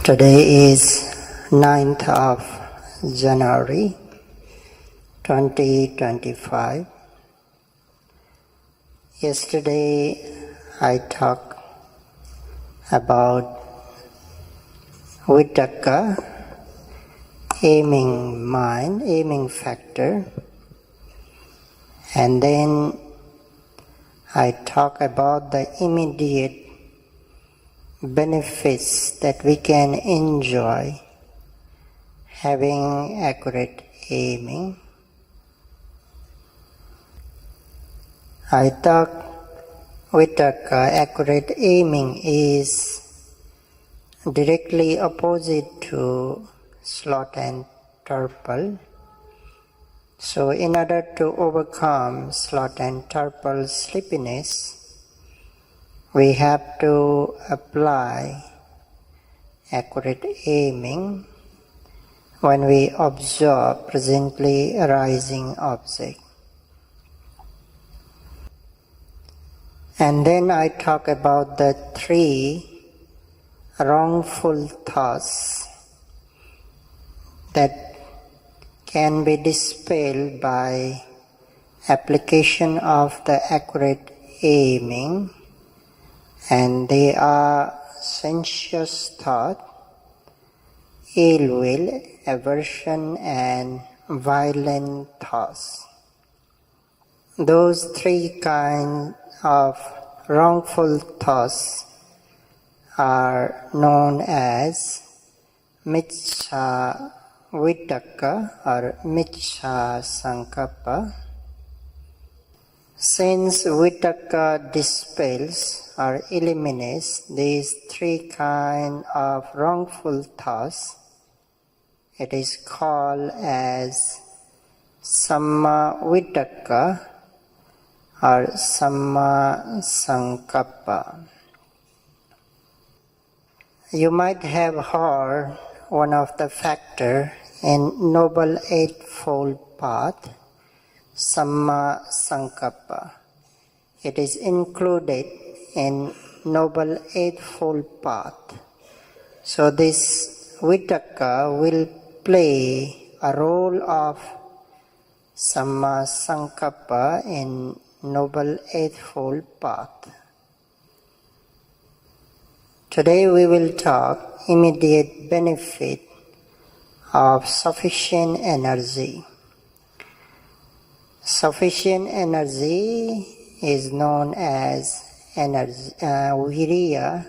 Today is 9th of January 2025. Yesterday I talked about Vitakka, aiming mind, aiming factor, and then I talk about the immediate benefits that we can enjoy having accurate aiming. I talk Vitakka, accurate aiming is directly opposite to sloth and torpor. So in order to overcome sloth and torpor sleepiness, we have to apply accurate aiming when we observe presently arising object. And then I talk about the 3 wrongful thoughts that can be dispelled by application of the accurate aiming, and they are sensuous thought, ill will, aversion, and violent thoughts. Those 3 kinds of wrongful thoughts are known as miccha vitakka or miccha sankappa. Since vitakka dispels or eliminates these 3 kinds of wrongful thoughts, it is called as samma vitakka or samma sankappa. You might have heard one of the factors in Noble Eightfold Path, samma sankappa. It is included in Noble Eightfold Path. So this vitakka will play a role of samma sankappa in Noble Eightfold Path. Today we will talk immediate benefit of sufficient energy. Sufficient energy is known as energy, viriya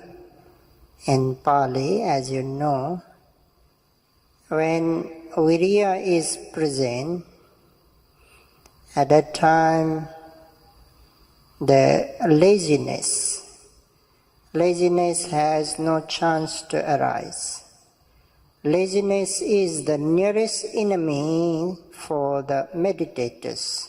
in Pali, as you know. When viriya is present, at that time the laziness has no chance to arise. Laziness is the nearest enemy for the meditators.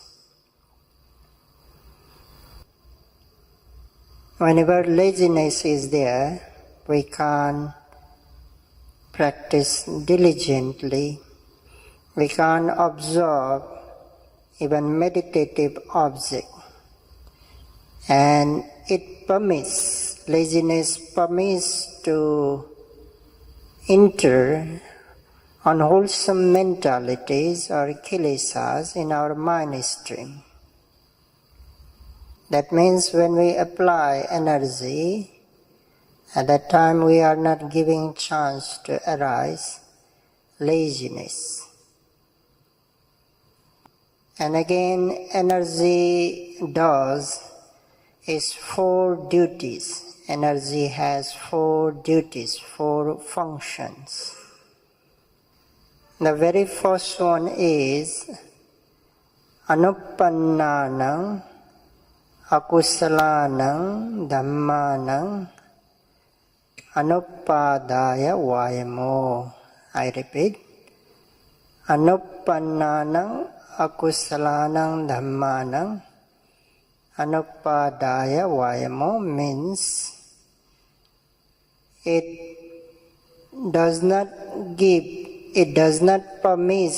Whenever laziness is there, we can't practice diligently. We can't observe even meditative object. And laziness permits to enter unwholesome mentalities or kilesas in our mind stream. That means when we apply energy, at that time we are not giving chance to arise laziness. And again, energy is 4 duties. Energy has 4 duties, 4 functions. The very first one is anuppannānaṁ akusalānaṁ dhammánaṁ anuppādāya vāyamo. I repeat, anuppannānaṁ akusalānaṁ dhammánaṁ anuppādāya vāyamo means it does not permit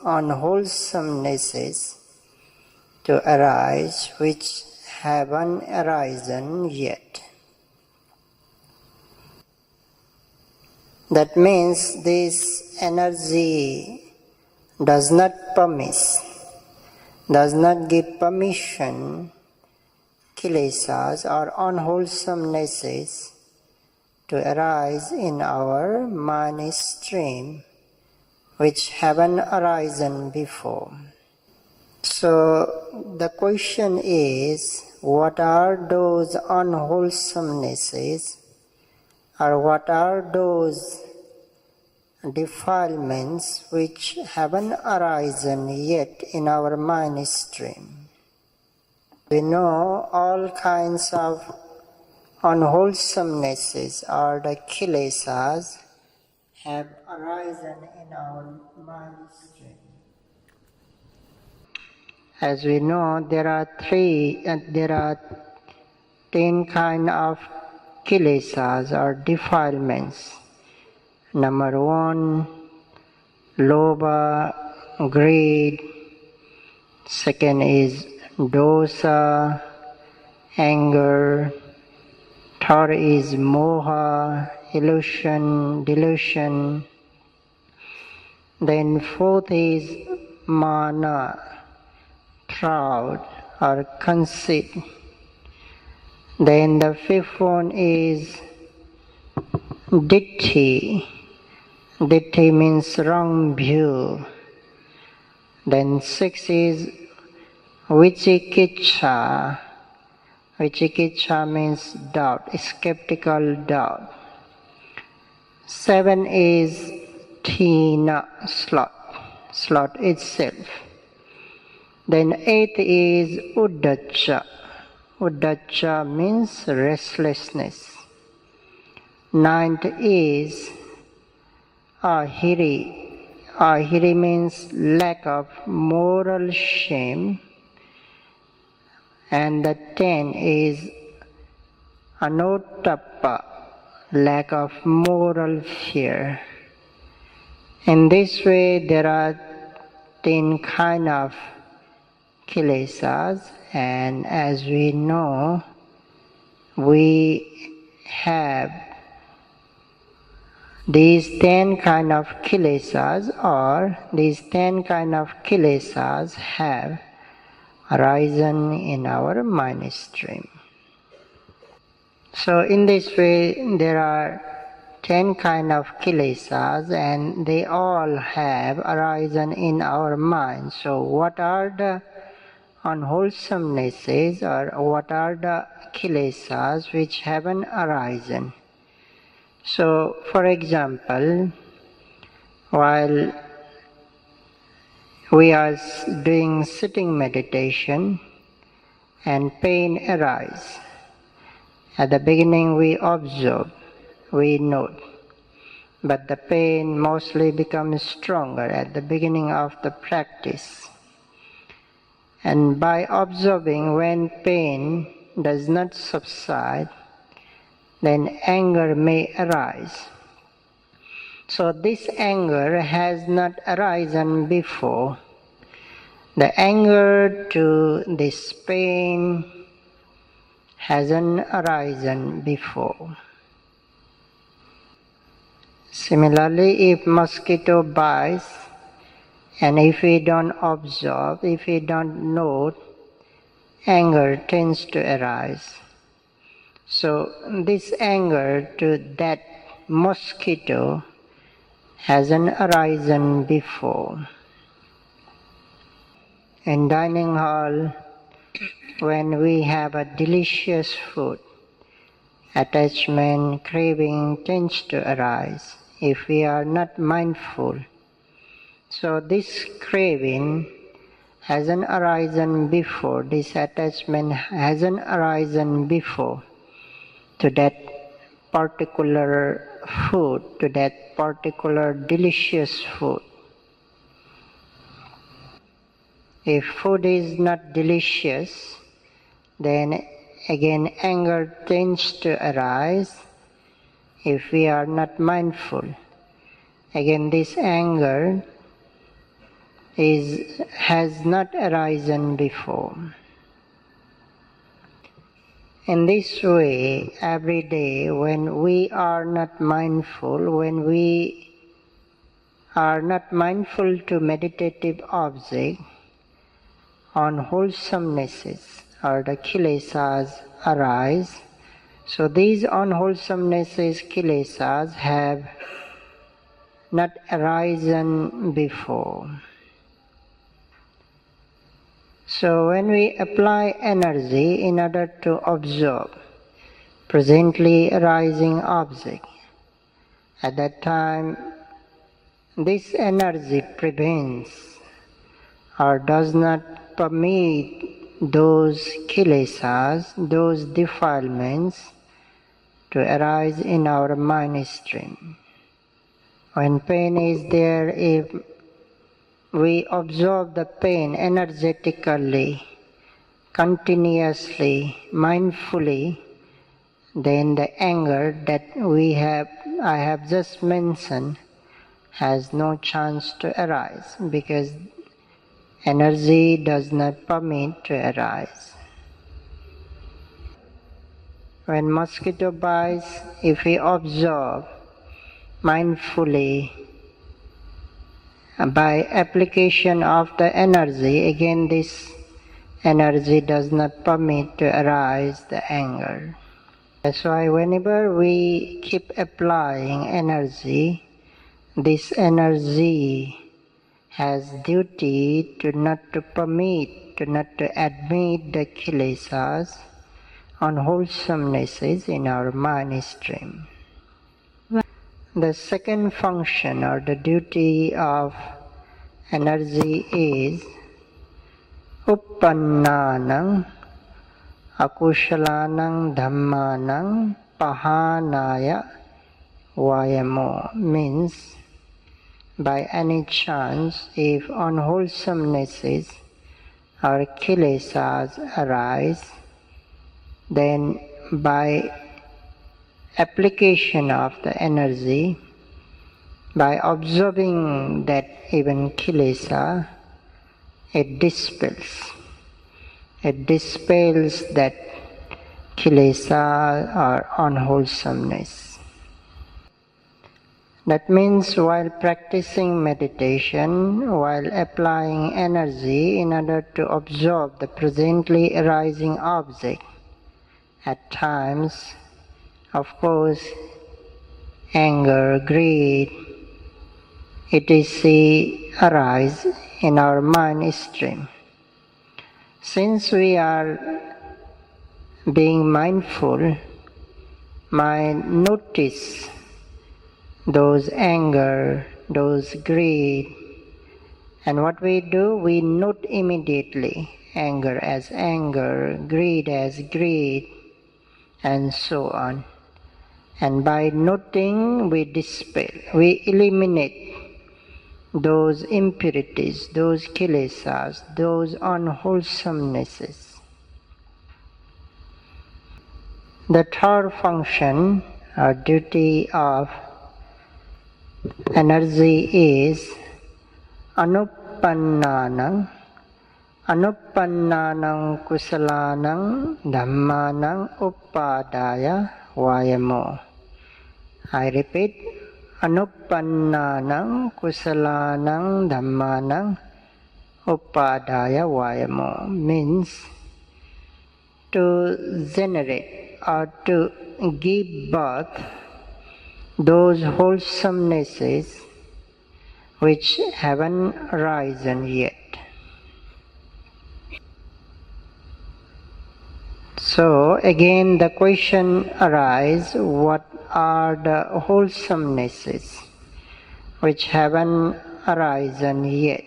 unwholesomenesses to arise which haven't arisen yet. That means this energy does not give permission kilesas or unwholesomenesses to arise in our mind stream which haven't arisen before. So the question is, what are those unwholesomenesses, or what are those defilements which haven't arisen yet in our mind stream? We know all kinds of unwholesomenesses or the kilesas have arisen in our mind stream. As we know, there are 10 kind of kilesas or defilements. Number 1, lobha, greed. Second is dosa, anger. Third is moha, illusion, delusion. Then fourth is mana, proud or conceit. Then the fifth one is ditthi. Ditthi means wrong view. Then sixth is vicikiccha. Vicikiccha means doubt, skeptical doubt. 7 is thina, sloth itself. Then 8 is uddhacca. Uddhacca means restlessness. 9th is ahiri. Ahiri means lack of moral shame. And the 10 is anotappa, lack of moral fear. In this way, there are 10 kind of kilesas, and as we know, we have these 10 kind of kilesas, or these 10 kind of kilesas have arisen in our mind stream. So in this way, there are 10 kind of kilesas, and they all have arisen in our mind. So what are the unwholesomenesses, or what are the kilesas which haven't arisen? So for example, while we are doing sitting meditation and pain arises, at the beginning we observe, we note, but the pain mostly becomes stronger at the beginning of the practice. And by observing, when pain does not subside, then anger may arise. So this anger has not arisen before. The anger to this pain hasn't arisen before. Similarly, if mosquito bites, and if we don't observe, if we don't note, anger tends to arise. So this anger to that mosquito hasn't arisen before. In dining hall, when we have a delicious food, attachment, craving tends to arise if we are not mindful. So this craving hasn't arisen before, this attachment hasn't arisen before to that particular food, to that particular delicious food. If food is not delicious, then again anger tends to arise if we are not mindful. Again, this anger has not arisen before. In this way, every day when we are not mindful, when we are not mindful to meditative object, unwholesomenesses or the kilesas arise. So these unwholesomenesses, kilesas, have not arisen before. So when we apply energy in order to observe presently arising object, at that time this energy prevents or does not permit those kilesas, those defilements to arise in our mind stream. When pain is there, if we observe the pain energetically, continuously, mindfully, then the anger that I have just mentioned has no chance to arise because energy does not permit to arise. When mosquito bites, if we observe mindfully by application of the energy, again this energy does not permit to arise the anger. That's why whenever we keep applying energy, this energy has duty to not to permit, to not to admit the kilesas, unwholesomenesses in our mind stream. The second function or the duty of energy is uppannānaṁ akushalanam dhammanam pahanaya vayamo, means by any chance if unwholesomenesses or kilesas arise, then by application of the energy, by observing that even kilesa, it dispels that kilesa or unwholesomeness. That means while practicing meditation, while applying energy in order to observe the presently arising object, at times, of course, anger, greed, etc. arise in our mind stream. Since we are being mindful, mind notice those anger, those greed, and what we do, we note immediately anger as anger, greed as greed, and so on. And by noting, we dispel, we eliminate those impurities, those kilesas, those unwholesomenesses. The third function or duty of energy is anuppannānaṁ kusalanam dhammanam uppadaya vayamo. I repeat, anuppannānaṁ kusalanam dhammanam uppadaya vayamo means to generate or to give birth those wholesomenesses which haven't arisen yet. So again the question arises, what are the wholesomenesses which haven't arisen yet?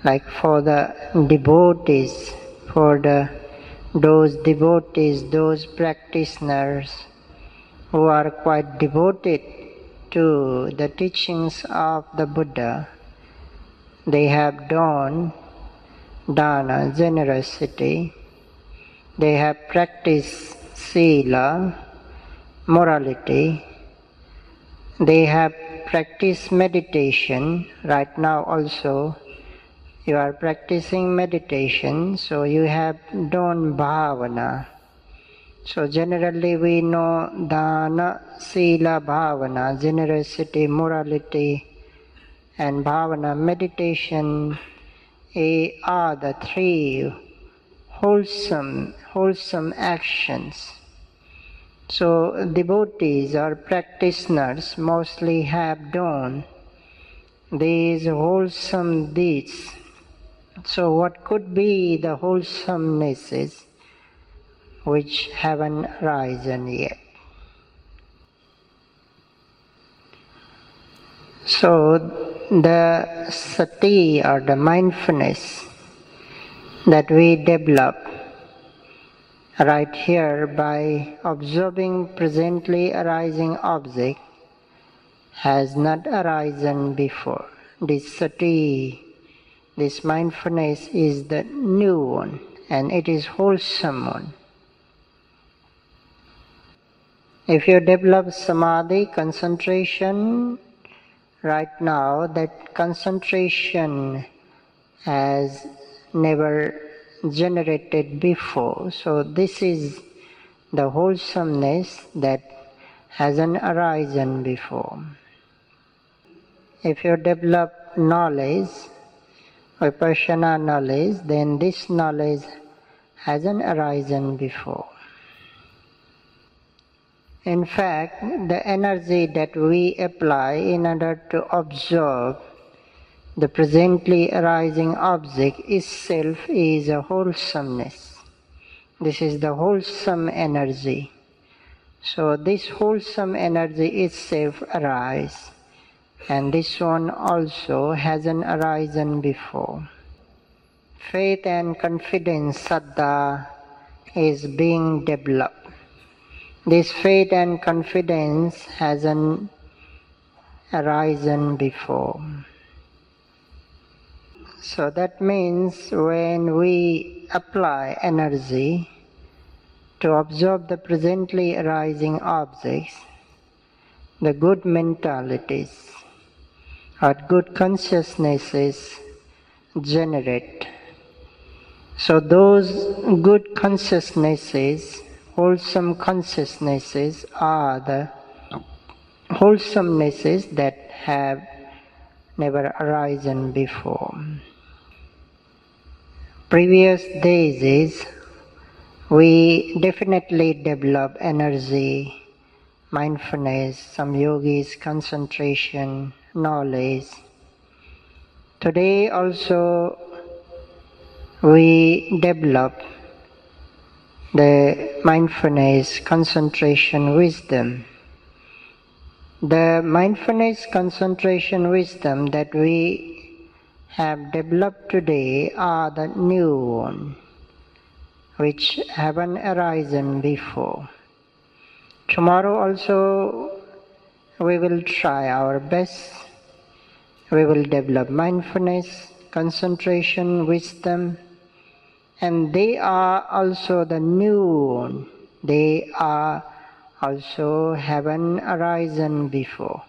Like for the devotees, those devotees, those practitioners who are quite devoted to the teachings of the Buddha, they have done dana, generosity, they have practiced sila, morality, they have practiced meditation. Right now also you are practicing meditation, so you have done bhavana, So generally we know dana, sila, bhavana, generosity, morality, and bhavana, meditation, are the three wholesome actions. So devotees or practitioners mostly have done these wholesome deeds. So what could be the wholesomenesses which haven't arisen yet? So the sati or the mindfulness that we develop right here by observing presently arising object has not arisen before. This sati, this mindfulness is the new one, and it is wholesome one. If you develop samadhi, concentration, right now that concentration has never generated before. So this is the wholesomeness that hasn't arisen before. If you develop knowledge, vipassana knowledge, then this knowledge hasn't arisen before. In fact, the energy that we apply in order to observe the presently arising object itself is a wholesomeness. This is the wholesome energy. So this wholesome energy itself arises, and this one also hasn't arisen before. Faith and confidence, saddha, is being developed. This faith and confidence hasn't arisen before. So that means when we apply energy to observe the presently arising objects, the good mentalities or good consciousnesses generate. So those good consciousnesses, wholesome consciousnesses, are the wholesomenesses that have never arisen before. Previous days we definitely develop energy, mindfulness, some yogis, concentration, knowledge. Today also we develop the mindfulness, concentration, wisdom. The mindfulness, concentration, wisdom that we have developed today are the new one, which haven't arisen before. Tomorrow also we will try our best. We will develop mindfulness, concentration, wisdom, and they are also the new one. They are also haven't arisen before.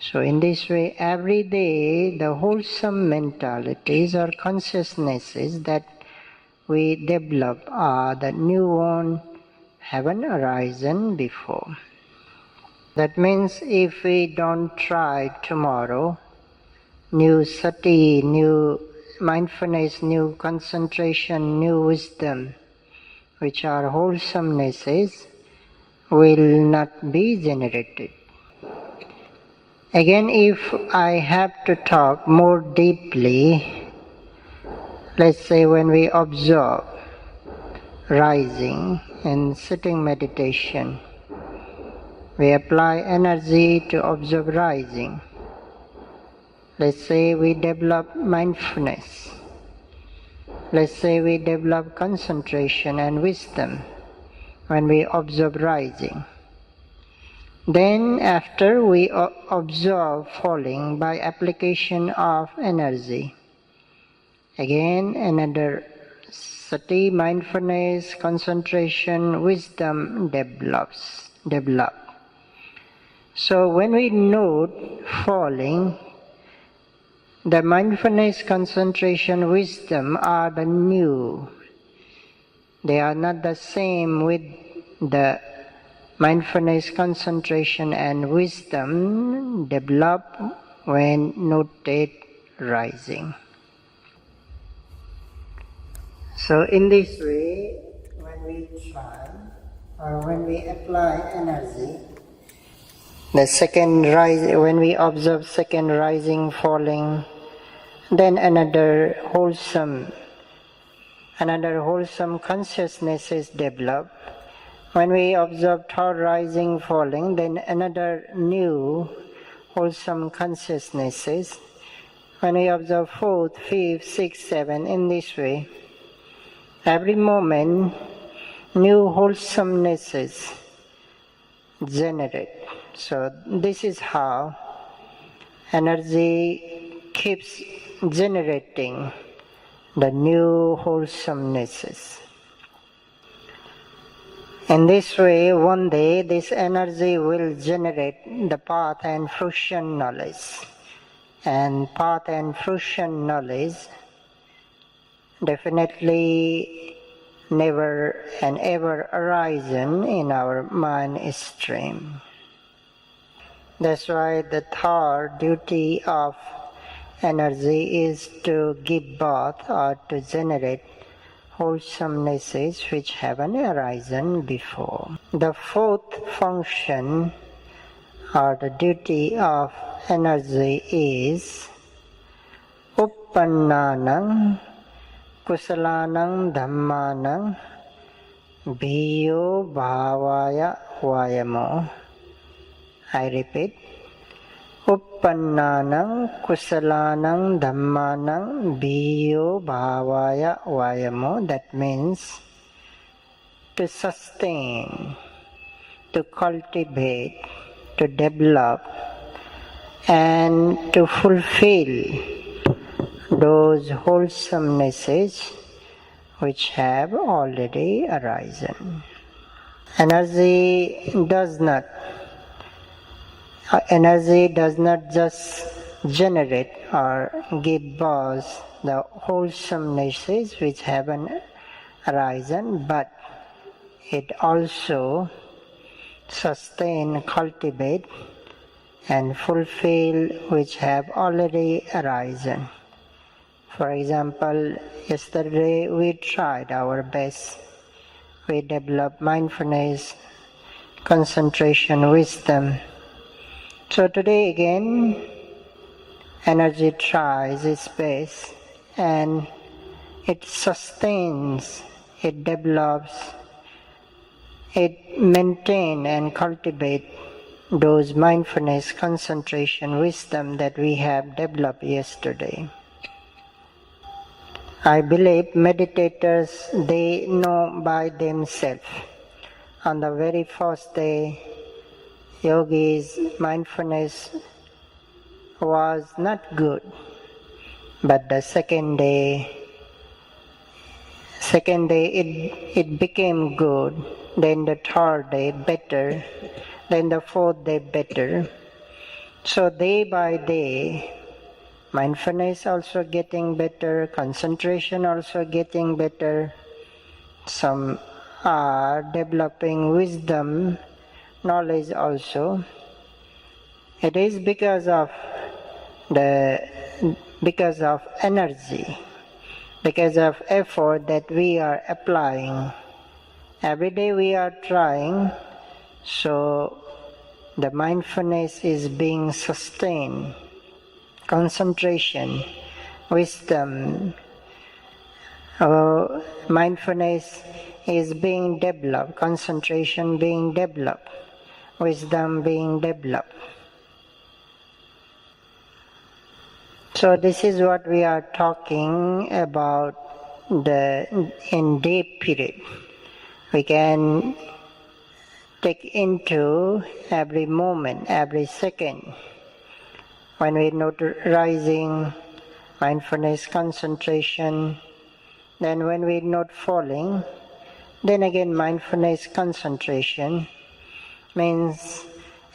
So in this way, every day the wholesome mentalities or consciousnesses that we develop are the new one, haven't arisen before. That means if we don't try tomorrow, new sati, new mindfulness, new concentration, new wisdom, which are wholesomenesses, will not be generated. Again, if I have to talk more deeply, let's say when we observe rising and sitting meditation, we apply energy to observe rising. Let's say we develop mindfulness. Let's say we develop concentration and wisdom when we observe rising. Then after we observe falling by application of energy, again another sati, mindfulness, concentration, wisdom develop. So when we note falling, the mindfulness, concentration, wisdom are the new. They are not the same with the mindfulness, concentration and wisdom develop when noted rising. So in this way, when we try or when we apply energy, the second rise, when we observe second rising, falling, then another wholesome consciousness is developed. When we observe third rising, falling, then another new wholesome consciousnesses. When we observe fourth, fifth, sixth, seventh, in this way, every moment new wholesomenesses generate. So this is how energy keeps generating the new wholesomenesses. In this way, one day this energy will generate the path and fruition knowledge. And path and fruition knowledge definitely never and ever arisen in our mind stream. That's why the third duty of energy is to give birth or to generate wholesomenesses which haven't arisen before. The fourth function or the duty of energy is uppannanang kusalanang dhammanang bhiyo bhavaya vayamo. I repeat, uppannanang kusalanang dhammanang bhiyo bhavaya vayamo. That means to sustain, to cultivate, to develop and to fulfill those wholesomenesses which have already arisen. Energy does not just generate or give birth the wholesomenesses which haven't arisen, but it also sustain, cultivate and fulfill which have already arisen. For example, yesterday we tried our best. We developed mindfulness, concentration, wisdom. So today again, energy tries its best and it sustains, it develops, it maintains and cultivates those mindfulness, concentration, wisdom that we have developed yesterday. I believe meditators, they know by themselves. On the very first day, yogis' mindfulness was not good. But the second day it became good. Then the third day better. Then the fourth day better. So day by day, mindfulness also getting better, concentration also getting better. Some are developing wisdom, knowledge also. It is because of energy, because of effort that we are applying. Every day we are trying, so the mindfulness is being sustained. Concentration, wisdom, mindfulness is being developed, concentration being developed, wisdom being developed. So this is what we are talking about in day period. We can take into every moment, every second. When we note rising, mindfulness, concentration, then when we note falling, then again mindfulness, concentration, means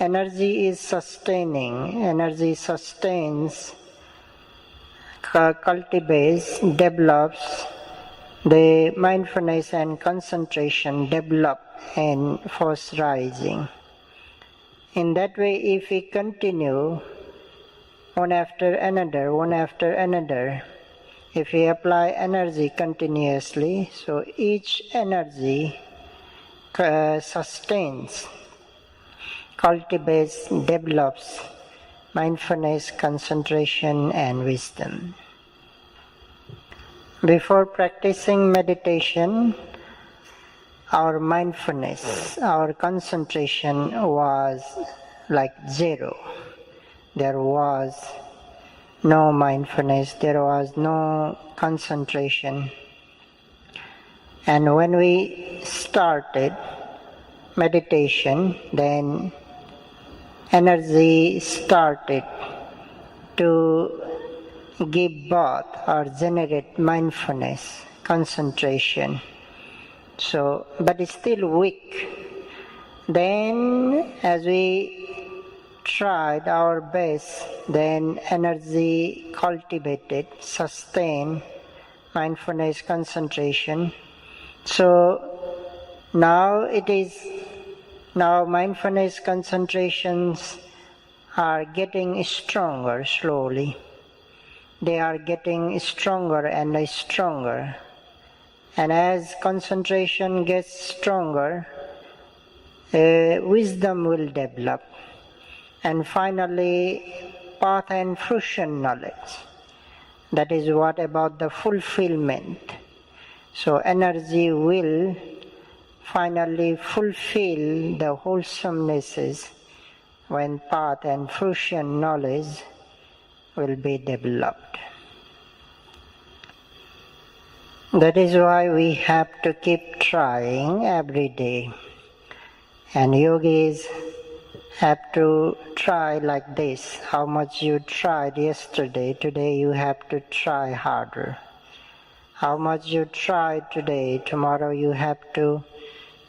energy is sustaining, energy sustains, cultivates, develops the mindfulness and concentration develop in force rising. In that way, if we continue one after another, if we apply energy continuously, so each energy sustains, cultivates, develops mindfulness, concentration, and wisdom. Before practicing meditation, our mindfulness, our concentration was like zero. There was no mindfulness, there was no concentration. And when we started meditation, then energy started to give birth or generate mindfulness, concentration. So, but it's still weak. Then as we tried our best, then energy cultivated, sustained mindfulness, concentration. So now mindfulness concentrations are getting stronger slowly. They are getting stronger and stronger. And as concentration gets stronger, wisdom will develop. And finally, path and fruition knowledge. That is what about the fulfillment. So energy will finally fulfill the wholesomenesses when path and fruition knowledge will be developed. That is why we have to keep trying every day. And yogis have to try like this. How much you tried yesterday, today you have to try harder. How much you tried today, tomorrow you have to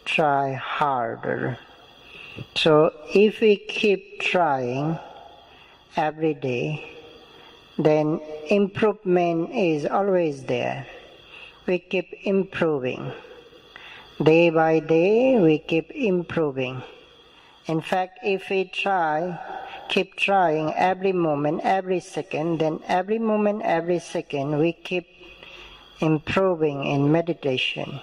try harder. So if we keep trying every day, then improvement is always there. We keep improving. Day by day, we keep improving. In fact, if we keep trying every moment, every second, then every moment, every second, we keep improving in meditation.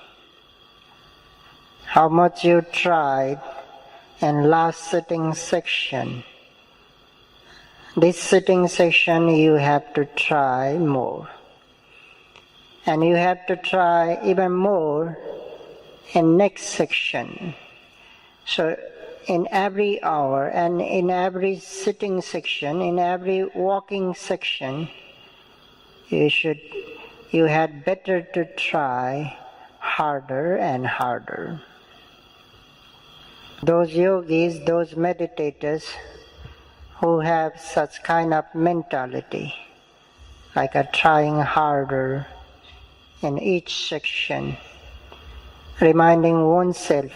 How much you tried in last sitting section. This sitting section you have to try more. And you have to try even more in next section. So in every hour and in every sitting section, in every walking section, you had better to try harder and harder. Those yogis, those meditators who have such kind of mentality, like a trying harder in each section, reminding oneself,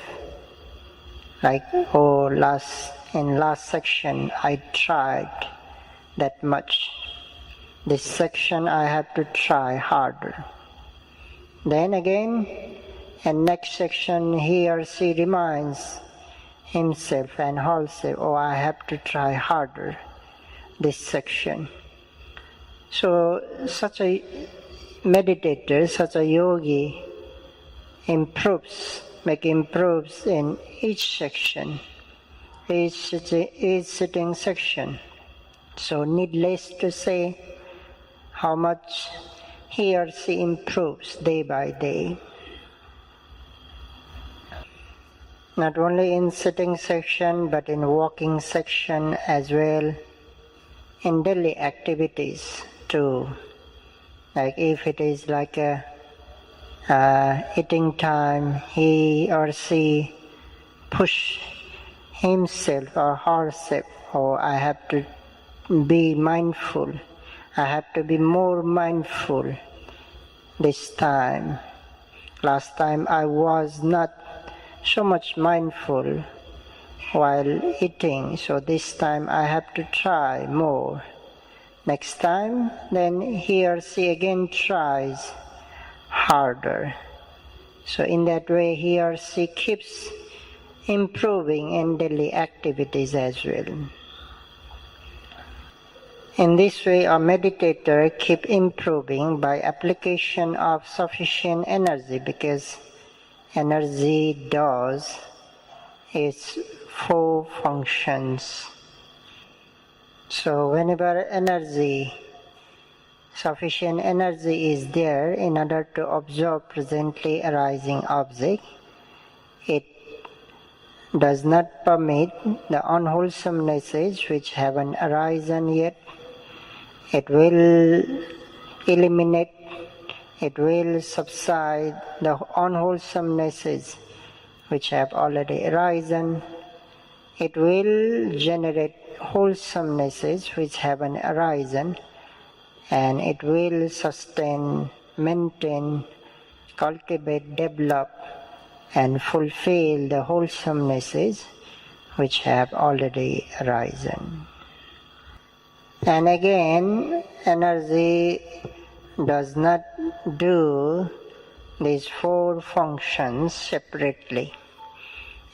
like, oh, in last section I tried that much. This section I have to try harder. Then again, in next section he or she reminds himself and herself, oh, I have to try harder this section. So such a meditator, such a yogi improves in each section, each sitting section. So needless to say how much he or she improves day by day. Not only in sitting section, but in walking section as well, in daily activities too. Like if it is like a eating time, he or she push himself or herself, or I have to be mindful, I have to be more mindful this time. Last time I was not so much mindful while eating, so this time I have to try more. Next time, then he or she again tries harder. So in that way he or she keeps improving in daily activities as well. In this way, a meditator keeps improving by application of sufficient energy, because energy does its four functions. So whenever sufficient energy is there in order to observe presently arising object, it does not permit the unwholesomenesses which haven't arisen yet. It will eliminate, it will subside the unwholesomenesses which have already arisen. It will generate wholesomenesses which haven't arisen, and it will sustain, maintain, cultivate, develop, and fulfill the wholesomenesses which have already arisen. And again, energy does not do these four functions separately.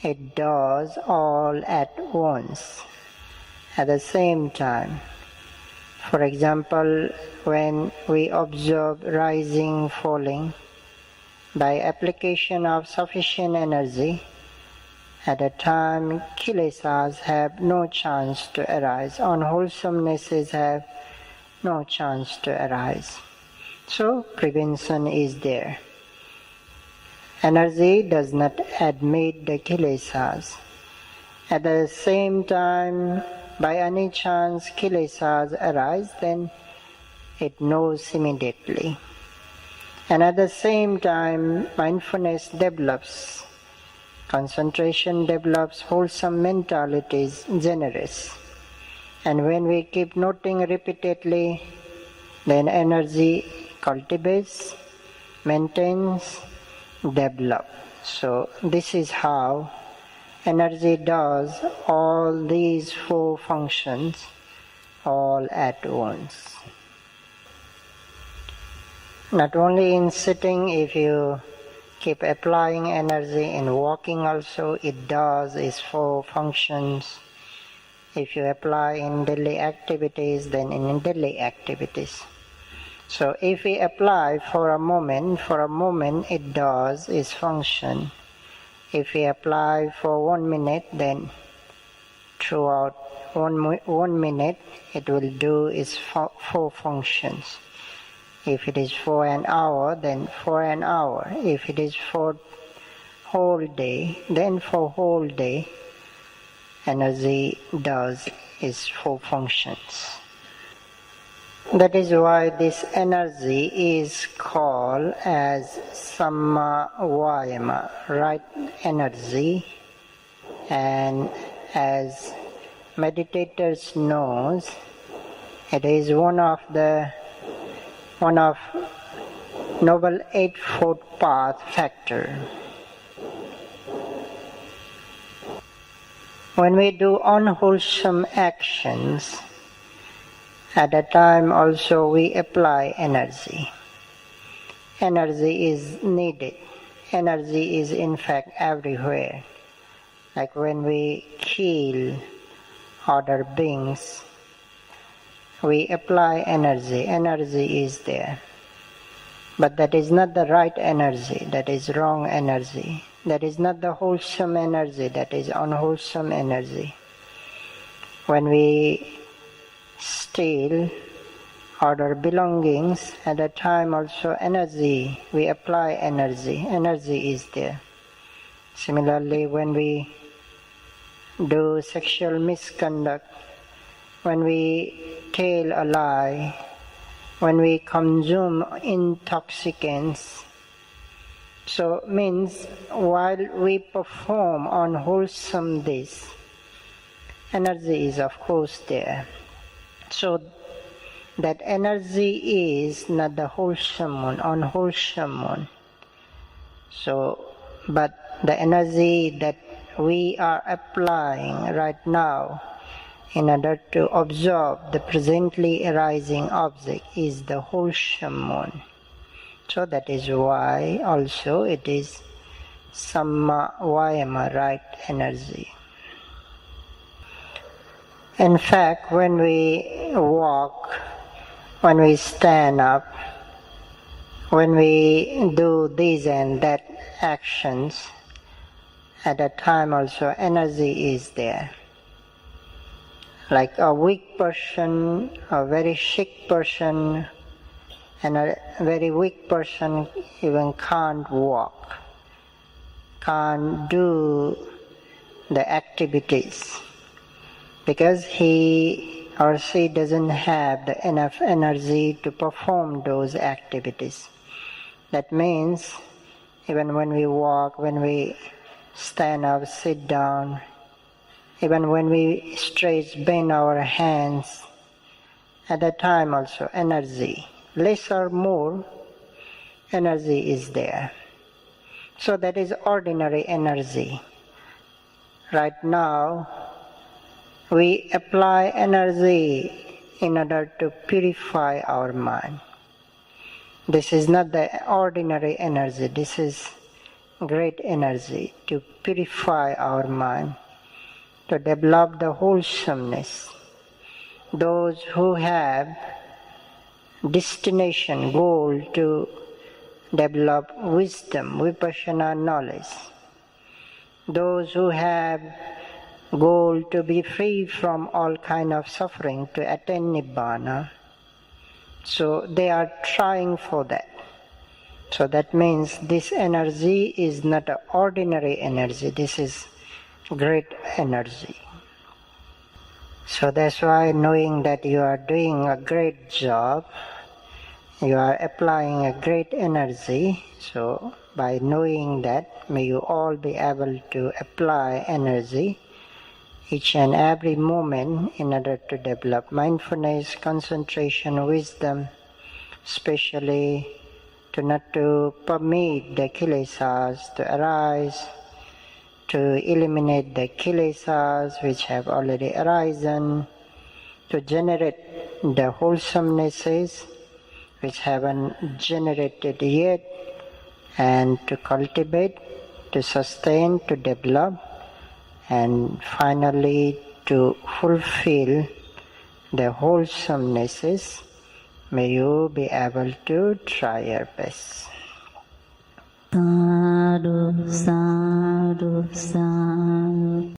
It does all at once, at the same time. For example, when we observe rising, falling, by application of sufficient energy, at a time kilesas have no chance to arise, unwholesomenesses have no chance to arise. So prevention is there. Energy does not admit the kilesas. At the same time, by any chance kilesas arise, then it knows immediately. And at the same time, mindfulness develops. Concentration develops, wholesome mentality is generous. And when we keep noting repeatedly, then energy cultivates, maintains, develops. So this is how energy does all these four functions all at once. Not only in sitting, if you keep applying energy, in walking also it does its four functions. If you apply in daily activities, then in daily activities. So if we apply for a moment it does its function. If we apply for 1 minute, then throughout 1 minute it will do its four functions. If it is for an hour, then for an hour. If it is for whole day, then for whole day, energy does its four functions. That is why this energy is called as Samma Vayama, right energy, and as meditators knows, it is one of Noble Eightfold Path factor. When we do unwholesome actions, at that time also we apply energy. Energy is needed. Energy is in fact everywhere. Like when we kill other beings, we apply energy. Energy is there. But that is not the right energy. That is wrong energy. That is not the wholesome energy. That is unwholesome energy. When we steal other belongings, at that time also energy, we apply energy. Energy is there. Similarly, when we do sexual misconduct, when we tell a lie, when we consume intoxicants, so means while we perform unwholesome deeds, energy is of course there. So that energy is not the wholesome one, unwholesome one. So, but the energy that we are applying right now in order to observe the presently arising object is the wholesome one. So that is why also it is Samma Vayama, right energy. In fact, when we walk, when we stand up, when we do these and that actions, at that time also energy is there. Like a weak person, a very sick person, and a very weak person even can't walk, can't do the activities, because he or she doesn't have enough energy to perform those activities. That means even when we walk, when we stand up, sit down, even when we stretch, bend our hands, at that time also energy, less or more, energy is there. So that is ordinary energy. Right now, we apply energy in order to purify our mind. This is not the ordinary energy, this is great energy to purify our mind, to develop the wholesomeness. Those who have destination, goal to develop wisdom, vipassana knowledge, those who have goal to be free from all kind of suffering, to attain nibbana, so they are trying for that. So that means this energy is not an ordinary energy, this is great energy. So that's why, knowing that you are doing a great job, you are applying a great energy, so by knowing that, may you all be able to apply energy each and every moment in order to develop mindfulness, concentration, wisdom, especially to not to permit the kilesas to arise, to eliminate the kilesas which have already arisen, to generate the wholesomenesses which haven't generated yet, and to cultivate, to sustain, to develop, and finally to fulfill the wholesomenesses. May you be able to try your best. Sadhu, sadhu, sadhu.